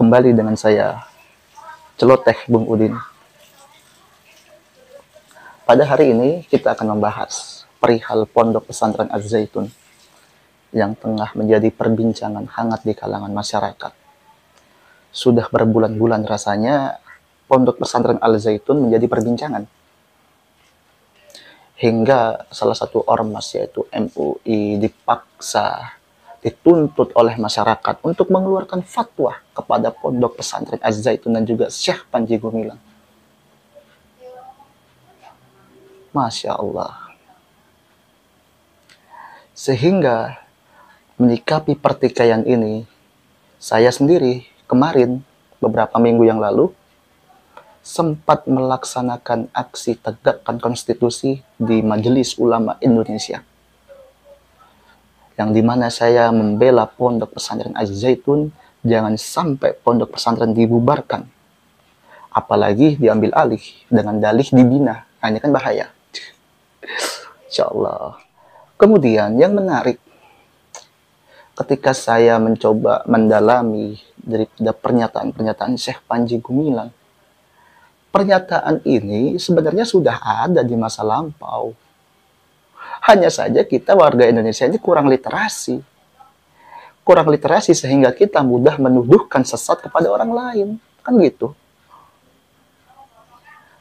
kembali dengan saya, Celoteh Bung Udin. Pada hari ini kita akan membahas perihal Pondok Pesantren Az-Zaitun yang tengah menjadi perbincangan hangat di kalangan masyarakat. Sudah berbulan-bulan rasanya Pondok Pesantren Al-Zaitun menjadi perbincangan. Hingga salah satu ormas yaitu MUI dituntut oleh masyarakat untuk mengeluarkan fatwa kepada Pondok Pesantren Az-Zaitun dan juga Syekh Panji Gumilang. Masya Allah. Sehingga menyikapi pertikaian ini, saya sendiri kemarin beberapa minggu yang lalu sempat melaksanakan aksi tegakkan konstitusi di Majelis Ulama Indonesia, yang dimana saya membela Pondok Pesantren Az-Zaitun jangan sampai Pondok Pesantren dibubarkan, apalagi diambil alih dengan dalih dibina. Nah, ini kan bahaya. Insya Allah. Kemudian yang menarik, ketika saya mencoba mendalami daripada pernyataan-pernyataan Syekh Panji Gumilang, pernyataan ini sebenarnya sudah ada di masa lampau. Hanya saja kita warga Indonesia ini kurang literasi. Kurang literasi sehingga kita mudah menuduhkan sesat kepada orang lain. Kan gitu.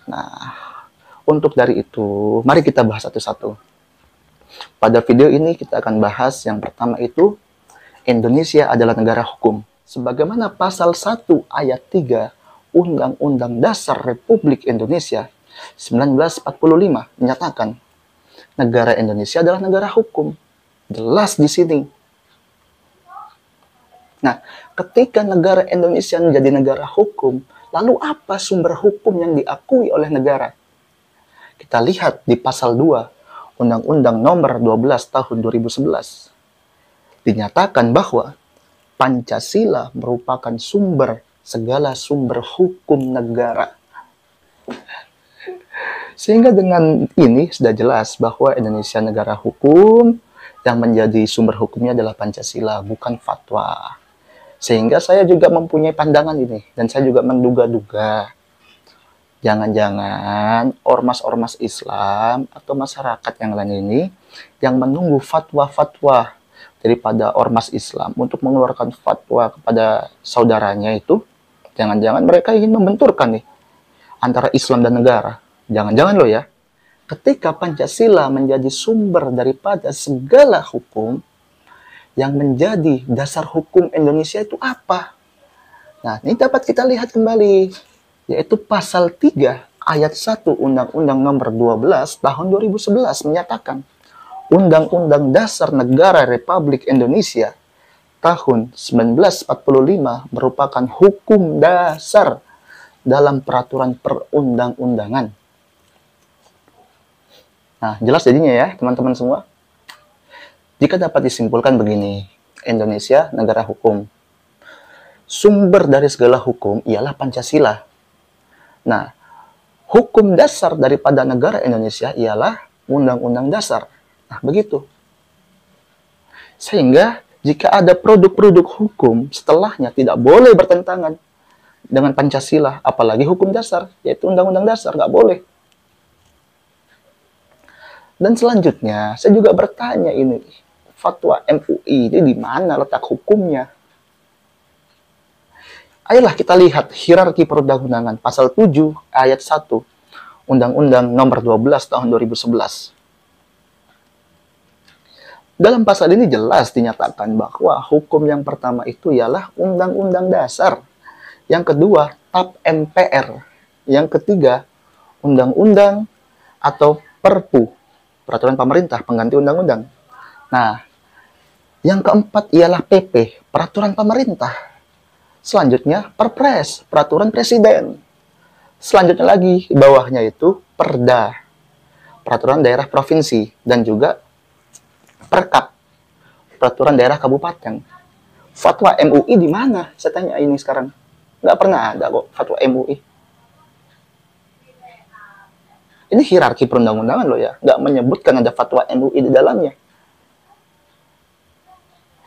Nah, untuk dari itu, mari kita bahas satu-satu. Pada video ini kita akan bahas yang pertama itu, Indonesia adalah negara hukum. Sebagaimana pasal 1 ayat 3 Undang-Undang Dasar Republik Indonesia 1945 menyatakan negara Indonesia adalah negara hukum. Jelas di sini. Nah, ketika negara Indonesia menjadi negara hukum, lalu apa sumber hukum yang diakui oleh negara? Kita lihat di pasal 2 Undang-Undang Nomor 12 Tahun 2011. Dinyatakan bahwa Pancasila merupakan segala sumber hukum negara. Sehingga dengan ini sudah jelas bahwa Indonesia negara hukum, yang menjadi sumber hukumnya adalah Pancasila, bukan fatwa. Sehingga saya juga mempunyai pandangan ini, dan saya juga menduga-duga, jangan-jangan ormas-ormas Islam atau masyarakat yang lain ini yang menunggu fatwa-fatwa daripada ormas Islam untuk mengeluarkan fatwa kepada saudaranya itu, jangan-jangan mereka ingin membenturkan nih antara Islam dan negara. Jangan-jangan loh ya, ketika Pancasila menjadi sumber daripada segala hukum, yang menjadi dasar hukum Indonesia itu apa? Nah, ini dapat kita lihat kembali, yaitu pasal 3 ayat 1 Undang-Undang Nomor 12 Tahun 2011 menyatakan Undang-Undang Dasar Negara Republik Indonesia tahun 1945 merupakan hukum dasar dalam peraturan perundang-undangan. Nah, jelas jadinya ya, teman-teman semua. Jika dapat disimpulkan begini, Indonesia negara hukum. Sumber dari segala hukum ialah Pancasila. Nah, hukum dasar daripada negara Indonesia ialah Undang-Undang Dasar. Nah, begitu. Sehingga jika ada produk-produk hukum setelahnya tidak boleh bertentangan dengan Pancasila, apalagi hukum dasar, yaitu Undang-Undang Dasar, nggak boleh. Dan selanjutnya, saya juga bertanya ini, fatwa MUI ini di mana letak hukumnya? Ayolah kita lihat hierarki perundang-undangan pasal 7 ayat 1 Undang-Undang Nomor 12 Tahun 2011. Dalam pasal ini jelas dinyatakan bahwa hukum yang pertama itu ialah Undang-Undang Dasar. Yang kedua, TAP MPR. Yang ketiga, Undang-Undang atau Perpu, Peraturan Pemerintah Pengganti Undang-Undang. Nah, yang keempat ialah PP, Peraturan Pemerintah. Selanjutnya, Perpres, Peraturan Presiden. Selanjutnya lagi, di bawahnya itu Perda, Peraturan Daerah Provinsi, dan juga Perkap, Peraturan Daerah Kabupaten. Fatwa MUI di mana? Saya tanya ini sekarang. Nggak pernah ada kok fatwa MUI. Ini hierarki perundang-undangan loh ya, nggak menyebutkan ada fatwa MUI di dalamnya.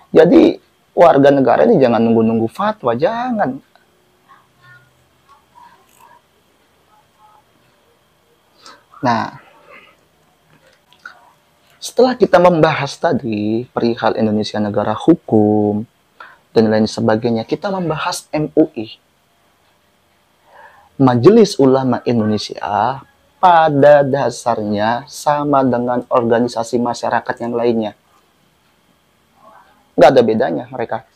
Jadi warga negara ini jangan nunggu-nunggu fatwa, jangan. Nah, setelah kita membahas tadi perihal Indonesia negara hukum dan lain sebagainya, kita membahas MUI, Majelis Ulama Indonesia, pada dasarnya sama dengan organisasi masyarakat yang lainnya. Nggak ada bedanya mereka.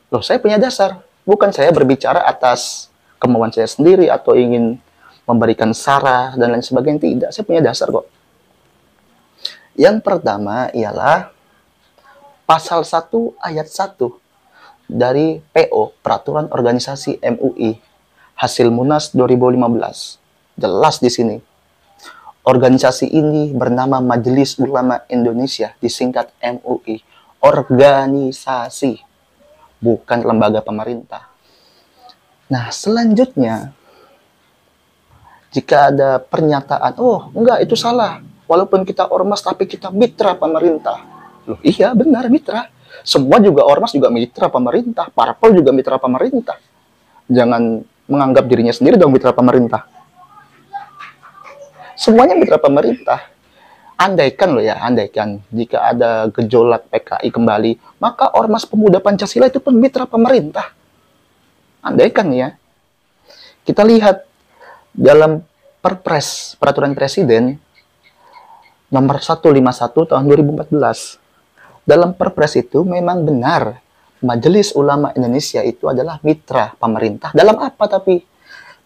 Loh, saya punya dasar. Bukan saya berbicara atas kemauan saya sendiri atau ingin memberikan sarah dan lain sebagainya. Tidak, saya punya dasar kok. Yang pertama ialah pasal 1 ayat 1 dari PO, Peraturan Organisasi MUI, hasil Munas 2015. Jelas di sini. Organisasi ini bernama Majelis Ulama Indonesia, disingkat MUI. Organisasi, bukan lembaga pemerintah. Nah, selanjutnya, jika ada pernyataan, oh enggak, itu salah. Walaupun kita ormas, tapi kita mitra pemerintah. Loh, iya benar, mitra. Semua juga ormas juga mitra pemerintah. Parpol juga mitra pemerintah. Jangan menganggap dirinya sendiri dong mitra pemerintah. Semuanya mitra pemerintah. Andaikan loh ya, andaikan jika ada gejolak PKI kembali, maka Ormas Pemuda Pancasila itu pun mitra pemerintah. Andaikan ya. Kita lihat dalam Perpres, Peraturan Presiden nomor 151 tahun 2014. Dalam Perpres itu memang benar Majelis Ulama Indonesia itu adalah mitra pemerintah. Dalam apa tapi?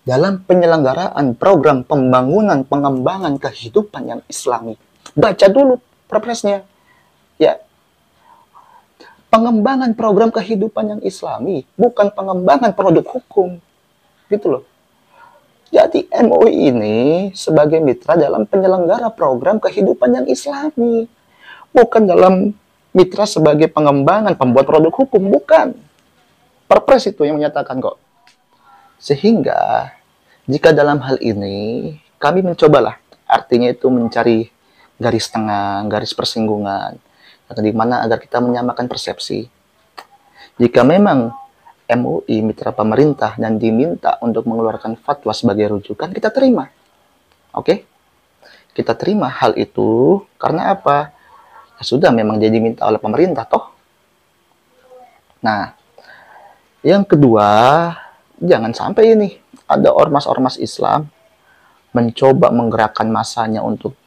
Dalam penyelenggaraan program pembangunan pengembangan kehidupan yang Islami. Baca dulu perpresnya. Ya. Pengembangan program kehidupan yang Islami, bukan pengembangan produk hukum. Gitu loh. Jadi MUI ini sebagai mitra dalam penyelenggara program kehidupan yang Islami. Bukan dalam mitra sebagai pengembangan pembuat produk hukum, bukan. Perpres itu yang menyatakan kok. Sehingga jika dalam hal ini kami mencobalah, artinya itu mencari garis tengah, garis persinggungan, di mana agar kita menyamakan persepsi. Jika memang MUI mitra pemerintah dan diminta untuk mengeluarkan fatwa sebagai rujukan, kita terima. Oke? Kita terima hal itu karena apa? Ya sudah, memang dia diminta oleh pemerintah toh. Nah, yang kedua, jangan sampai ini ada ormas-ormas Islam mencoba menggerakkan masanya untuk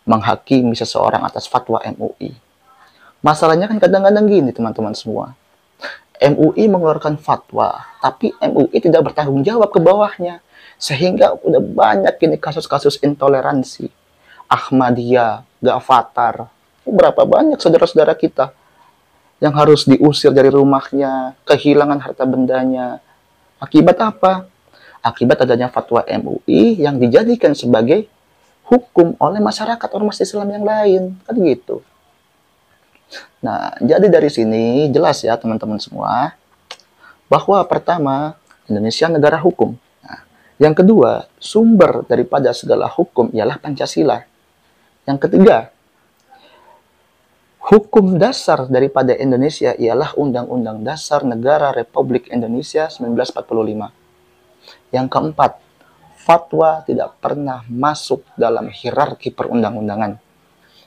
menghakimi seseorang atas fatwa MUI. Masalahnya kan kadang-kadang gini teman-teman semua. MUI mengeluarkan fatwa, tapi MUI tidak bertanggung jawab ke bawahnya. Sehingga udah banyak ini kasus-kasus intoleransi. Ahmadiyah, Gavatar, berapa banyak saudara-saudara kita yang harus diusir dari rumahnya, kehilangan harta bendanya. Akibat apa? Akibat adanya fatwa MUI yang dijadikan sebagai hukum oleh masyarakat ormas Islam yang lain, kan gitu. Nah, jadi dari sini jelas ya teman-teman semua, bahwa pertama, Indonesia negara hukum. Nah, yang kedua, sumber daripada segala hukum ialah Pancasila. Yang ketiga, hukum dasar daripada Indonesia ialah Undang-Undang Dasar Negara Republik Indonesia 1945. Yang keempat, fatwa tidak pernah masuk dalam hierarki perundang-undangan.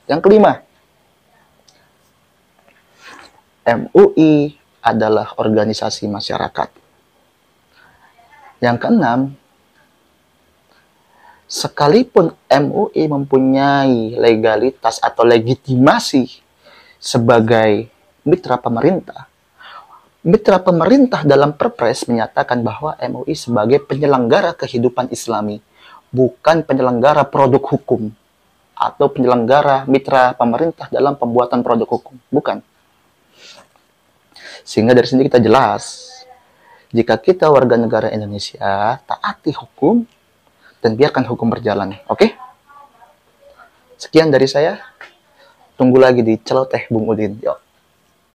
Yang kelima, MUI adalah organisasi masyarakat. Yang keenam, sekalipun MUI mempunyai legalitas atau legitimasi sebagai mitra pemerintah dalam Perpres menyatakan bahwa MUI sebagai penyelenggara kehidupan Islami, bukan penyelenggara produk hukum atau penyelenggara mitra pemerintah dalam pembuatan produk hukum, bukan. Sehingga dari sini kita jelas, jika kita warga negara Indonesia, taati hukum dan biarkan hukum berjalan. Oke? Sekian dari saya. Tunggu lagi di Celoteh Bung Udin. Yuk.